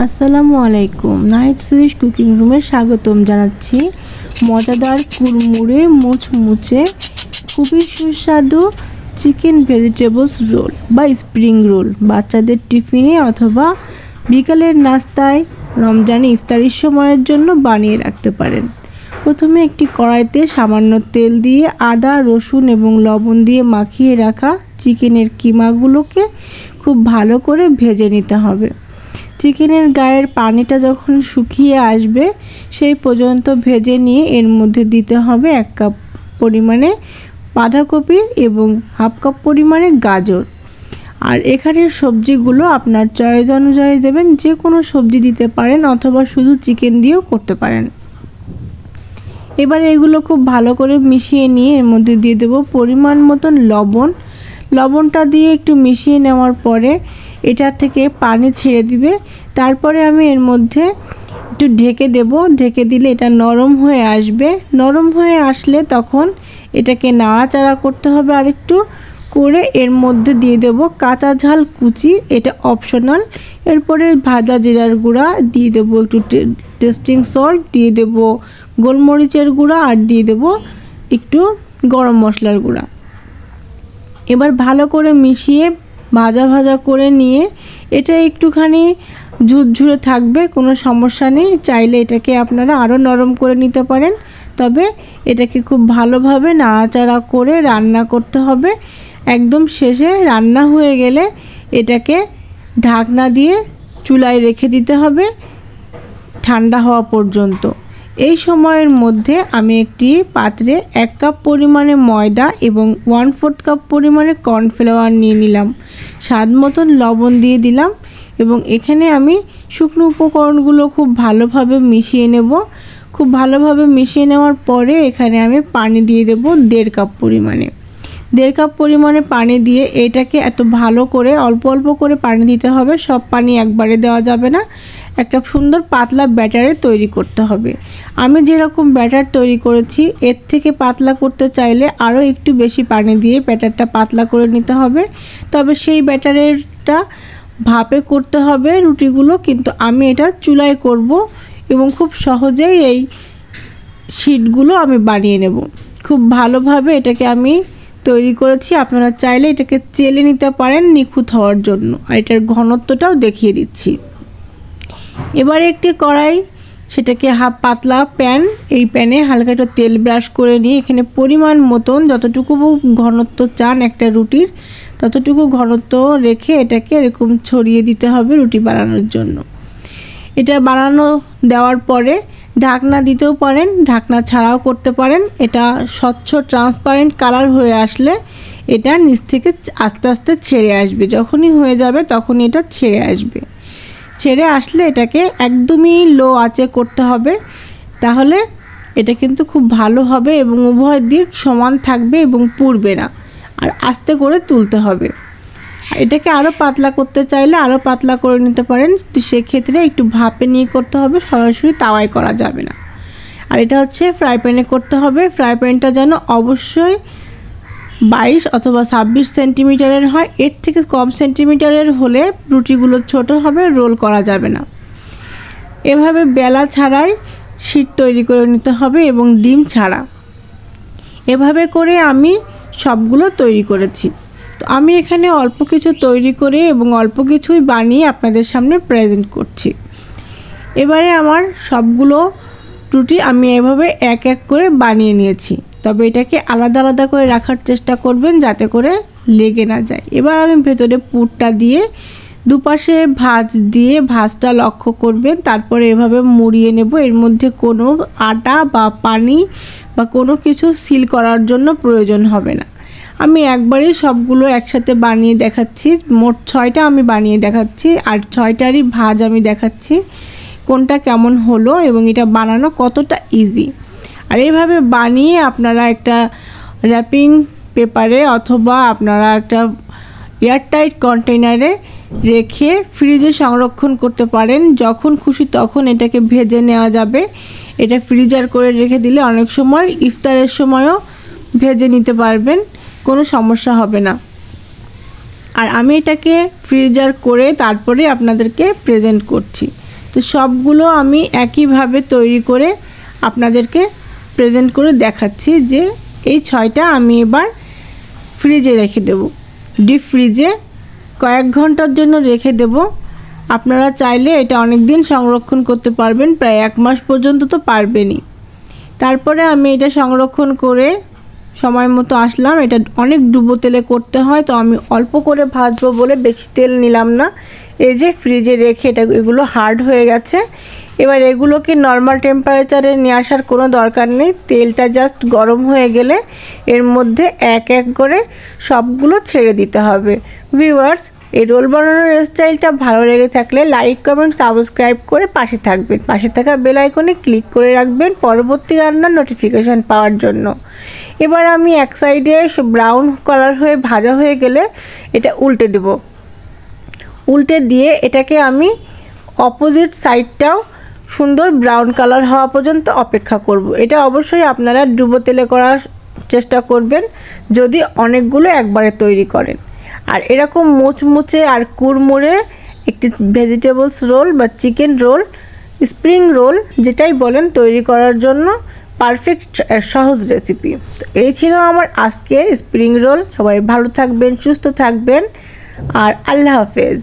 আসসালামু আলাইকুম। Night switch cooking রুমে স্বাগতম জানাচ্ছি। মজাদার কুড়মুড়ে মুচমুচে খুবই সুস্বাদু চিকেন ভেজিটেবলস রোল বা স্প্রিং রোল বাচ্চাদের টিফিনে অথবা বিকালের নাস্তায় রমজানে ইফতারির সময়ের জন্য বানিয়ে রাখতে পারেন। প্রথমে একটি কড়াইতে সামান্য তেল দিয়ে আদা, রসুন এবং লবণ দিয়ে মাখিয়ে রাখা চিকেনের কিমাগুলোকে খুব ভালো করে ভেজে নিতে হবে। চিকেনের গায়ের পানিটা যখন শুকিয়ে আসবে সেই পর্যন্ত ভেজে নিয়ে এর মধ্যে দিতে হবে 1 কাপ পরিমাণে বাঁধাকপি এবং হাফ কাপ পরিমাণে গাজর। আর এখানের সবজিগুলো আপনার চয়েস অনুযায়ী দেবেন, যে কোনো সবজি দিতে পারেন অথবা শুধু চিকেন দিয়েও করতে পারেন। এবার এগুলো খুব ভালো করে মিশিয়ে নিয়ে এর মধ্যে দিয়ে দেব পরিমাণ মতন লবণ। লবণটা দিয়ে একটু মিশিয়ে নেওয়ার পরে এটা থেকে পানি ছেড়ে দিবে। তারপরে আমি এর মধ্যে একটু ঢেকে দেব। ঢেকে দিলে এটা নরম হয়ে আসবে। নরম হয়ে আসলে তখন এটাকে নাড়াচাড়া করতে হবে আরেকটু করে। এর মধ্যে দিয়ে দেব কাঁচা ঝাল কুচি, এটা অপশনাল। এরপরে ভাজা জিরার গুঁড়া দিয়ে দেব, একটু টেস্টিং সল্ট দিয়ে দেব, গোলমরিচের গুঁড়া আর দিয়ে দেব একটু গরম মশলার গুঁড়া। এবার ভালো করে মিশিয়ে ভাজা ভাজা করে নিয়ে এটা একটুখানি ঝুরঝুরে থাকবে, কোনো সমস্যা নেই। চাইলে এটাকে আপনারা আরও নরম করে নিতে পারেন, তবে এটাকে খুব ভালোভাবে নাড়াচাড়া করে রান্না করতে হবে। একদম শেষে রান্না হয়ে গেলে এটাকে ঢাকনা দিয়ে চুলায় রেখে দিতে হবে ঠান্ডা হওয়া পর্যন্ত। এই সময়ের মধ্যে আমি একটি পাত্রে 1 কাপ পরিমাণে ময়দা এবং 1/4 কাপ পরিমাণে কর্নফ্লাওয়ার নিয়ে নিলাম। স্বাদ মতন লবণ দিয়ে দিলাম এবং এখানে আমি শুকনো উপকরণগুলো খুব ভালোভাবে মিশিয়ে নেব। খুব ভালোভাবে মিশিয়ে নেওয়ার পরে এখানে আমি পানি দিয়ে দেব 1.5 কাপ পরিমাণে। 1.5 কাপ পরিমাণে পানি দিয়ে এটাকে এত ভালো করে অল্প অল্প করে পানি দিতে হবে, সব পানি একবারে দেওয়া যাবে না। একটা সুন্দর পাতলা ব্যাটারে তৈরি করতে হবে। আমি যেরকম ব্যাটার তৈরি করেছি এর থেকে পাতলা করতে চাইলে আরও একটু বেশি পানি দিয়ে ব্যাটারটা পাতলা করে নিতে হবে। তবে সেই ব্যাটারেরটা ভাপে করতে হবে রুটিগুলো, কিন্তু আমি এটা চুলায় করব এবং খুব সহজেই এই শিটগুলো আমি বানিয়ে নেব। খুব ভালোভাবে এটাকে আমি তৈরি করেছি। আপনারা চাইলে এটাকে চেলে নিতে পারেন নিখুঁত হওয়ার জন্য। আর এটার ঘনত্বটাও দেখিয়ে দিচ্ছি। এবারে একটি কড়াই, সেটাকে হাফ পাতলা প্যান, এই প্যানে হালকা একটু তেল ব্রাশ করে নিয়ে এখানে পরিমাণ মতন যতটুকু ঘনত্ব চান একটা রুটির ততটুকু ঘনত্ব রেখে এটাকে এরকম ছড়িয়ে দিতে হবে রুটি বানানোর জন্য। এটা বানানো দেওয়ার পরে ঢাকনা দিতেও পারেন, ঢাকনা ছাড়াও করতে পারেন। এটা স্বচ্ছ ট্রান্সপারেন্ট কালার হয়ে আসলে এটা নিচ থেকে আস্তে আস্তে ছেড়ে আসবে। যখনই হয়ে যাবে তখনই এটা ছেড়ে আসবে। ছেড়ে আসলে এটাকে একদমই লো আঁচে করতে হবে, তাহলে এটা কিন্তু খুব ভালো হবে এবং উভয় দিক সমান থাকবে এবং পুড়বে না। আর আস্তে করে তুলতে হবে। এটাকে আরও পাতলা করতে চাইলে আরও পাতলা করে নিতে পারেন, তো সেক্ষেত্রে একটু ভাপে নিয়ে করতে হবে, সরাসরি তাওয়ায় করা যাবে না। আর এটা হচ্ছে ফ্রাই প্যানে করতে হবে। ফ্রাই প্যানটা যেন অবশ্যই 22 অথবা 26 সেন্টিমিটারের হয়। এর থেকে কম সেন্টিমিটারের হলে রুটিগুলো ছোট হবে, রোল করা যাবে না। এভাবে বেলা ছাড়াই শিট তৈরি করে নিতে হবে এবং ডিম ছাড়া। এভাবে করে আমি সবগুলো তৈরি করেছি। তো আমি এখানে অল্প কিছু তৈরি করে এবং অল্প কিছুই বানিয়ে আপনাদের সামনে প্রেজেন্ট করছি। এবারে আমার সবগুলো রুটি আমি এভাবে এক এক করে বানিয়ে নিয়েছি, তবে এটাকে আলাদা আলাদা করে রাখার চেষ্টা করবেন যাতে করে লেগে না যায়। এবার আমি ভেতরে পুরটা দিয়ে দুপাশে ভাঁজ দিয়ে ভাঁজটা লক্ষ্য করবেন, তারপরে এভাবে মুড়িয়ে নেব। এর মধ্যে কোনো আটা বা পানি বা কোনো কিছু সিল করার জন্য প্রয়োজন হবে না। আমি একবারেই সবগুলো একসাথে বানিয়ে দেখাচ্ছি। মোট 6টা আমি বানিয়ে দেখাচ্ছি আর 6টারই ভাঁজ আমি দেখাচ্ছি কোনটা কেমন হলো এবং এটা বানানো কতটা ইজি। আর এইভাবে বানিয়ে আপনারা একটা র্যাপিং পেপারে অথবা আপনারা একটা এয়ারটাইট কন্টেইনারে রেখে ফ্রিজে সংরক্ষণ করতে পারেন। যখন খুশি তখন এটাকে ভেজে নেওয়া যাবে। এটা ফ্রিজার করে রেখে দিলে অনেক সময় ইফতারের সময়ও ভেজে নিতে পারবেন, কোনো সমস্যা হবে না। আর আমি এটাকে ফ্রিজার করে তারপরে আপনাদেরকে প্রেজেন্ট করছি। তো সবগুলো আমি একইভাবে তৈরি করে আপনাদেরকে প্রেজেন্ট করে দেখাচ্ছি যে এই 6টা আমি এবার ফ্রিজে রেখে দেব। ডিপ ফ্রিজে কয়েক ঘন্টার জন্য রেখে দেব। আপনারা চাইলে এটা অনেক দিন সংরক্ষণ করতে পারবেন, প্রায় 1 মাস পর্যন্ত তো পারবেনই। তারপরে আমি এটা সংরক্ষণ করে সময় মতো আসলাম। এটা অনেক ডুবো তেলে করতে হয়, তো আমি অল্প করে ভাজবো বলে বেশি তেল নিলাম না। এই যে ফ্রিজে রেখে এগুলো হার্ড হয়ে গেছে। এবার এগুলোকে নর্মাল টেম্পারেচারে নিয়ে আসার কোনো দরকার নেই। তেলটা জাস্ট গরম হয়ে গেলে এর মধ্যে এক এক করে সবগুলো ছেড়ে দিতে হবে। ভিউয়ার্স, এই রোল বানানোর স্টাইলটা ভালো লেগে থাকলে লাইক, কমেন্ট, সাবস্ক্রাইব করে পাশে থাকবেন। পাশে থাকা বেল আইকনে ক্লিক করে রাখবেন পরবর্তী রান্নার নোটিফিকেশান পাওয়ার জন্য। এবার আমি এক সাইডে ব্রাউন কালার হয়ে ভাজা হয়ে গেলে এটা উল্টে দেব। উল্টে দিয়ে এটাকে আমি অপোজিট সাইডটাও সুন্দর ব্রাউন কালার হওয়া পর্যন্ত অপেক্ষা করব। এটা অবশ্যই আপনারা ডুবো তেলে করার চেষ্টা করবেন যদি অনেকগুলো একবারে তৈরি করেন। আর এরকম মুচমুচে আর কুড়মুড়ে একটি ভেজিটেবলস রোল বা চিকেন রোল, স্প্রিং রোল যেটাই বলেন, তৈরি করার জন্য পারফেক্ট সহজ রেসিপি। তো এই ছিল আমার আজকের স্প্রিং রোল। সবাই ভালো থাকবেন, সুস্থ থাকবেন, আর আল্লাহ হাফেজ।